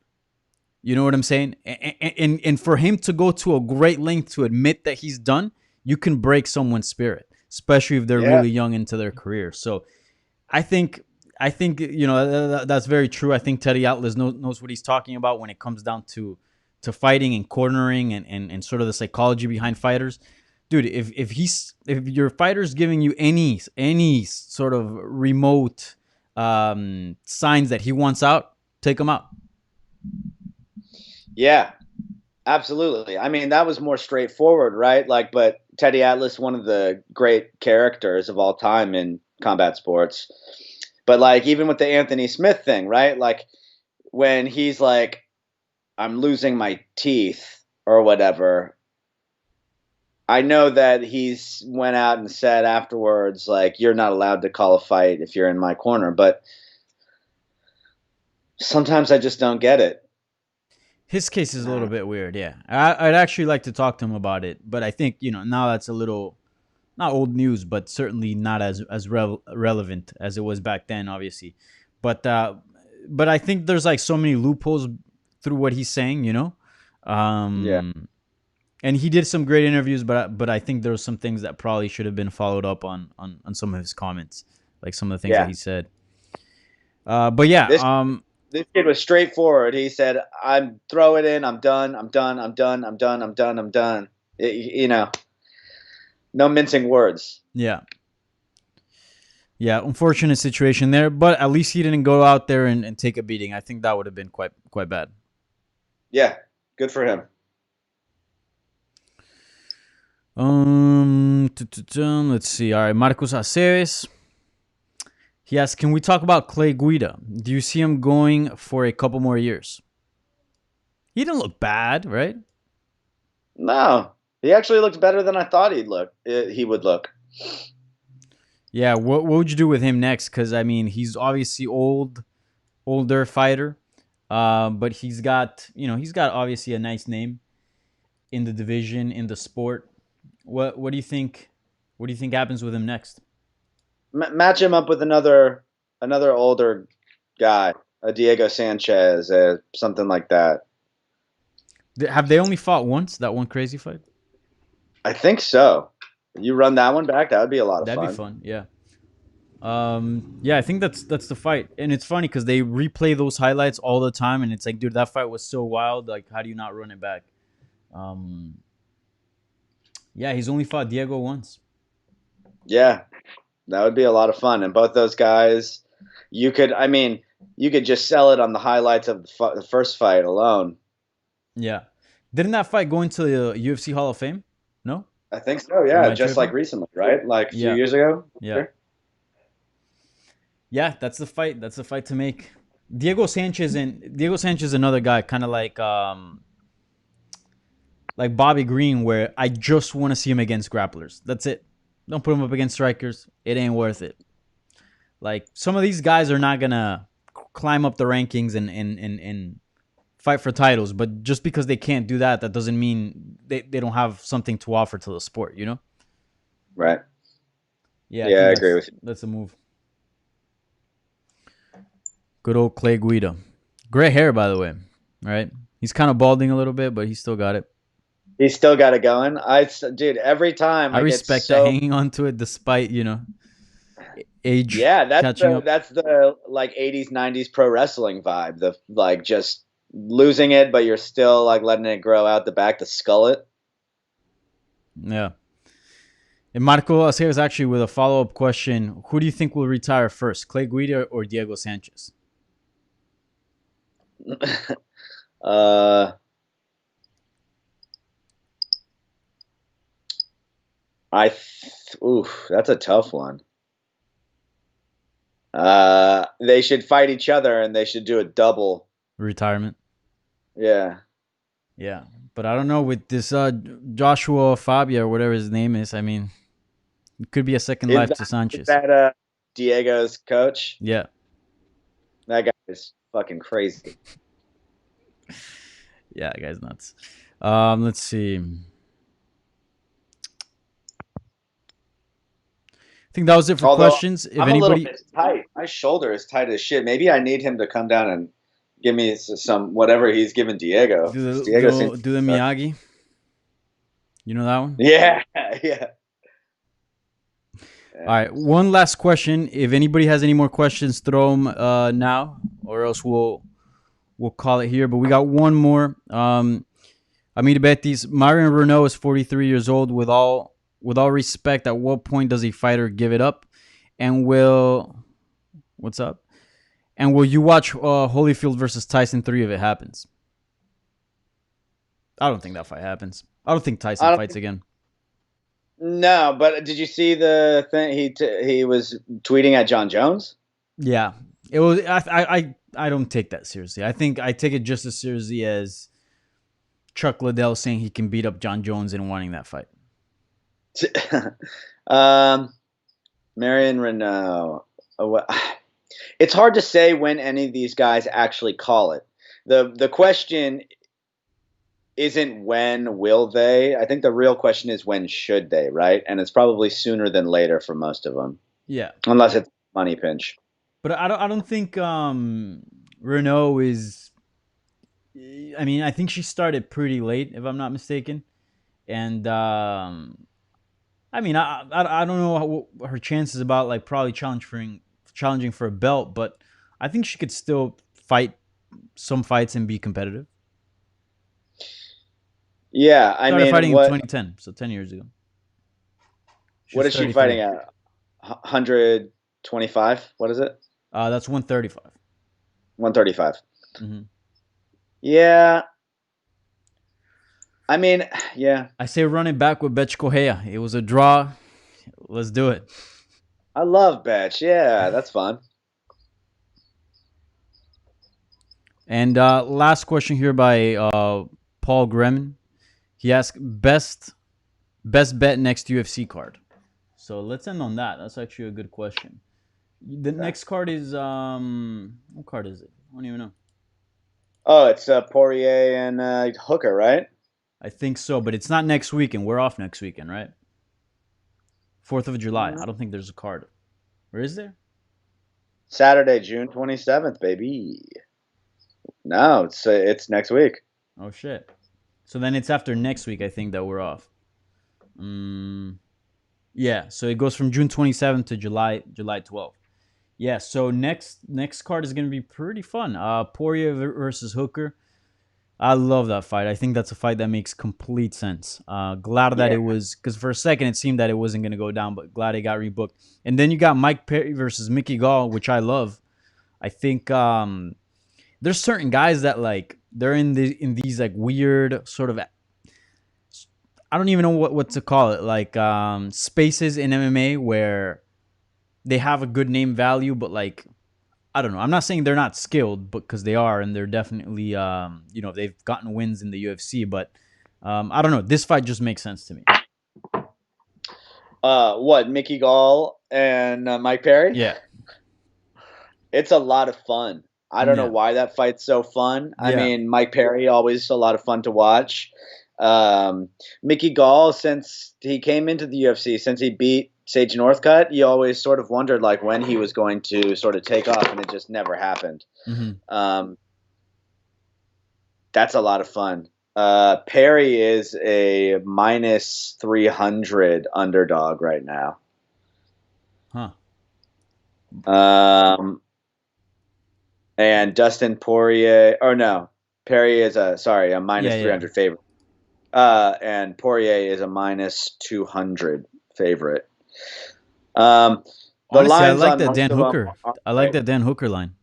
S1: You know what I'm saying? And for him to go to a great length to admit that he's done, you can break someone's spirit, especially if they're
S2: yeah.
S1: really young into their career. So I think that's very true. I think Teddy Atlas knows what he's talking about when it comes down to fighting and cornering and sort of the psychology behind fighters. Dude, if your fighter's giving you any sort of remote signs that he wants out, take him out.
S2: Yeah, absolutely. I mean, that was more straightforward, right? Like, but Teddy Atlas, one of the great characters of all time in combat sports. But like, even with the Anthony Smith thing, right? Like, when he's like, "I'm losing my teeth" or whatever, I know that he's went out and said afterwards, like, "You're not allowed to call a fight if you're in my corner." But sometimes I just don't get it.
S1: His case is a little bit weird, yeah. I'd actually like to talk to him about it, but I think now that's a little, not old news, but certainly not as relevant as it was back then, obviously. But I think there's like so many loopholes through what he's saying,
S2: Yeah.
S1: um, and he did some great interviews, but I think there were some things that probably should have been followed up on some of his comments, like some of the things that
S2: Yeah.
S1: he said. But yeah,
S2: This this kid was straightforward. He said, "I'm throw it in. I'm done. I'm done. I'm done. I'm done. I'm done. I'm done." You know, no mincing words.
S1: yeah, yeah. Unfortunate situation there, but at least he didn't go out there and take a beating. I think that would have been quite bad.
S2: Yeah, good for him.
S1: Let's see. All right, Marcos Aceves. He asks, "Can we talk about Clay Guida? Do you see him going for a couple more years?" He didn't look bad, right?
S2: No, he actually looked better than I thought he would look.
S1: Yeah. What would you do with him next? Because I mean, he's obviously older fighter, but he's got obviously a nice name in the division, in the sport. What do you think? What do you think happens with him next?
S2: Match him up with another older guy, a Diego Sanchez, something like that.
S1: Have they only fought once? That one crazy fight?
S2: I think so. You run that one back, that would be a lot of
S1: That'd be
S2: fun.
S1: fun. Yeah. Yeah, I think that's the fight, and it's funny because they replay those highlights all the time, and it's like, dude, that fight was so wild. Like, how do you not run it back? Um, yeah, he's only fought Diego once.
S2: Yeah, that would be a lot of fun. And both those guys, I mean, you could just sell it on the highlights of the first fight alone.
S1: Yeah, didn't that fight go into the UFC Hall of Fame? No,
S2: I think so.
S1: am
S2: Yeah,
S1: I
S2: just
S1: tripping?
S2: like recently, right? Like a few
S1: Yeah,
S2: years ago.
S1: yeah, yeah. That's the fight. That's the fight to make. Diego Sanchez, another guy, kind of like Bobby Green, where I just want to see him against grapplers. That's it. Don't put him up against strikers. It ain't worth it. Like, some of these guys are not gonna climb up the rankings and fight for titles, but just because they can't do that, that doesn't mean they don't have something to offer to the sport, you know?
S2: Right.
S1: Yeah, I
S2: Yeah,
S1: think
S2: I agree with you.
S1: that's a move. Good old Clay Guida. Gray hair, by the way. Right? He's kind of balding a little bit, but he still got it.
S2: He's still got it going. Dude, every time
S1: I
S2: I get
S1: respect that,
S2: so
S1: hanging on to it despite, age
S2: yeah,
S1: catching up.
S2: that's the like 80s 90s pro wrestling vibe. The like just losing it, but you're still like letting it grow out the back to skull it.
S1: Yeah. And Marco Aceves actually with a follow-up question. Who do you think will retire first, Clay Guida or Diego Sanchez?
S2: uh oof, that's a tough one. They should fight each other and they should do a double.
S1: Retirement.
S2: Yeah.
S1: Yeah. But I don't know with this Joshua Fabia or whatever his name is. I mean, it could be a second life to
S2: Is
S1: Sanchez.
S2: that Diego's coach?
S1: Yeah.
S2: That guy is fucking crazy.
S1: Yeah, that guy's nuts. Let's see. I think that was it for
S2: Although
S1: questions. If
S2: I'm a little
S1: anybody,
S2: bit tight. My shoulder is tight as shit. Maybe I need him to come down and give me some whatever he's giving Diego. Diego seems
S1: do the Miyagi. You know that one?
S2: yeah, yeah.
S1: All right. One last question. If anybody has any more questions, throw them now, or else we'll call it here. But we got one more. Amir Betis, Marion Renault is 43 years old. With all respect, at what point does a fighter give it up? And what's up? And will you watch Holyfield versus Tyson 3 if it happens? I don't think that fight happens. I don't think Tyson fights again.
S2: No, but did you see the thing he was tweeting at John Jones?
S1: Yeah, it was. I don't take that seriously. I think I take it just as seriously as Chuck Liddell saying he can beat up John Jones and wanting that fight.
S2: Marion Renault. It's hard to say when any of these guys actually call it. The question isn't when will they. I think the real question is when should they, right? And it's probably sooner than later for most of them.
S1: Yeah,
S2: unless it's money pinch.
S1: But I don't think Renault is. I mean, I think she started pretty late, if I'm not mistaken, and I mean, I don't know what her chances about like probably challenging for a belt, but I think she could still fight some fights and be competitive.
S2: Yeah, I
S1: Started
S2: mean,
S1: fighting in 2010, so 10 years ago. She
S2: what
S1: was
S2: is she
S1: 33.
S2: fighting at? 125? What is it?
S1: That's 135.
S2: 135.
S1: Hmm.
S2: Yeah, I mean, yeah,
S1: I say run it back with Betch Correa. It was a draw. Let's do it.
S2: I love Betch. Yeah, that's fun.
S1: And last question here by Paul Gremin. He asked best bet next UFC card. So let's end on that. That's actually a good question. The
S2: Okay.
S1: next card is what card is it? I don't even know.
S2: Oh, it's Poirier and Hooker, right?
S1: I think so, but it's not next weekend. We're off next weekend, right? 4th of July. I don't think there's a card. Where is there?
S2: Saturday, June 27th, baby. No, it's next week.
S1: Oh shit. So then it's after next week, I think, that we're off. Yeah, so it goes from June 27th to July 12th. Yeah, so next card is gonna be pretty fun. Poirier versus Hooker. I love that fight. I think that's a fight that makes complete sense. Glad that
S2: Yeah.
S1: it was, because for a second it seemed that it wasn't gonna go down, but glad it got rebooked. And then you got Mike Perry versus Mickey Gall, which I love. I think there's certain guys that like they're in these like weird sort of, I don't even know what to call it, like spaces in MMA where they have a good name value, but like I don't know. I'm not saying they're not skilled, but because they are, and they're definitely they've gotten wins in the UFC, but I don't know. This fight just makes sense to me.
S2: What, Mickey Gall and Mike Perry?
S1: Yeah,
S2: It's a lot of fun. I don't know
S1: yeah,
S2: why that fight's so fun. I
S1: yeah.
S2: mean, Mike Perry always a lot of fun to watch. Mickey Gall, since he came into the UFC, since he beat Sage Northcutt, you always sort of wondered like when he was going to sort of take off, and it just never happened.
S1: Mm-hmm.
S2: Um, that's a lot of fun. Perry is a minus 300 underdog right now.
S1: Huh.
S2: Um, and Dustin Poirier, or no, Perry is a minus
S1: Yeah, yeah.
S2: 300 favorite. And Poirier is a minus 200 favorite. The
S1: Honestly, I
S2: lines
S1: like
S2: on
S1: that
S2: most
S1: Dan
S2: of them
S1: Hooker.
S2: are
S1: I like
S2: right.
S1: that Dan Hooker line.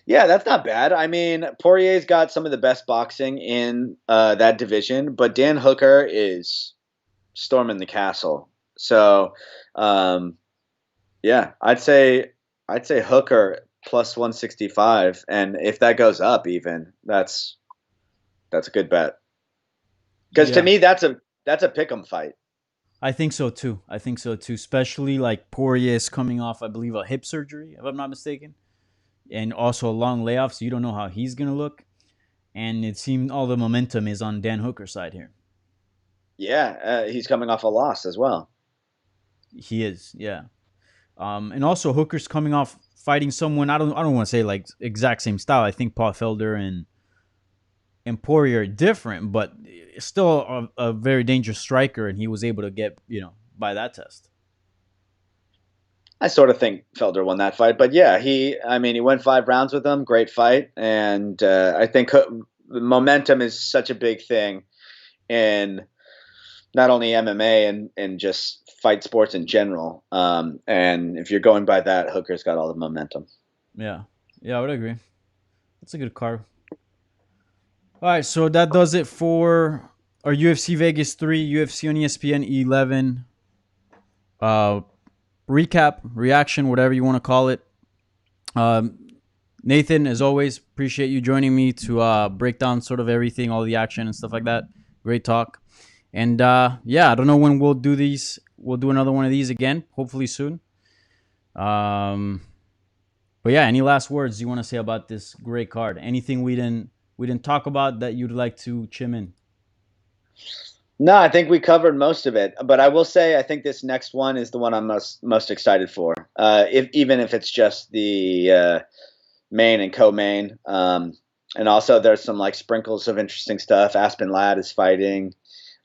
S2: Yeah, that's not bad. I mean, Poirier's got some of the best boxing in that division, but Dan Hooker is storming the castle. So, um, yeah, I'd say Hooker plus 165, and if that goes up, even that's a good bet. Because to
S1: Yeah,
S2: me, that's a pick'em fight.
S1: I think so too. I think so too. Especially like Poirier is coming off, I believe, a hip surgery, if I'm not mistaken, and also a long layoff, so you don't know how he's gonna look. And it seemed all the momentum is on Dan Hooker's side here.
S2: Yeah, he's coming off a loss as well.
S1: He is, yeah. And also Hooker's coming off fighting someone, I don't want to say like exact same style. I think Paul Felder and Poirier are different, but still a very dangerous striker, and he was able to get by that test.
S2: I sort of think Felder won that fight, but yeah, I mean, he went 5 rounds with him. Great fight, and I think momentum is such a big thing in not only MMA and just fight sports in general. And if you're going by that, Hooker's got all the momentum.
S1: Yeah, yeah, I would agree. That's a good card. All right, so that does it for our UFC Vegas 3, UFC on ESPN 11 uh, recap, reaction, whatever you want to call it. Nathan, as always, appreciate you joining me to break down sort of everything, all the action and stuff like that. Great talk. And yeah, I don't know when we'll do these. We'll do another one of these again, hopefully soon. Um, but yeah, any last words you want to say about this great card? Anything we didn't talk about that you'd like to chime in?
S2: No, I think we covered most of it, but I will say I think this next one is the one I'm most excited for. If even if it's just the main and co-main, and also there's some like sprinkles of interesting stuff. Aspen Ladd is fighting,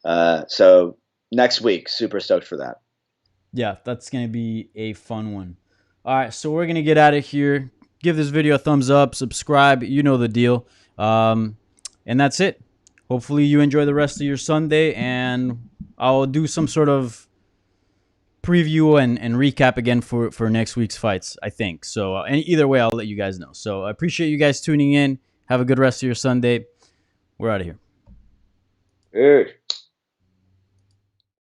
S2: so next week, super stoked for that.
S1: Yeah, that's gonna be a fun one. All right, so we're gonna get out of here. give this video a thumbs up, subscribe. You know the deal. And that's it. Hopefully you enjoy the rest of your Sunday, and I'll do some sort of preview and recap again for next week's fights, I think. So and either way, I'll let you guys know. So I appreciate you guys tuning in. Have a good rest of your Sunday. We're out of here.
S2: Good.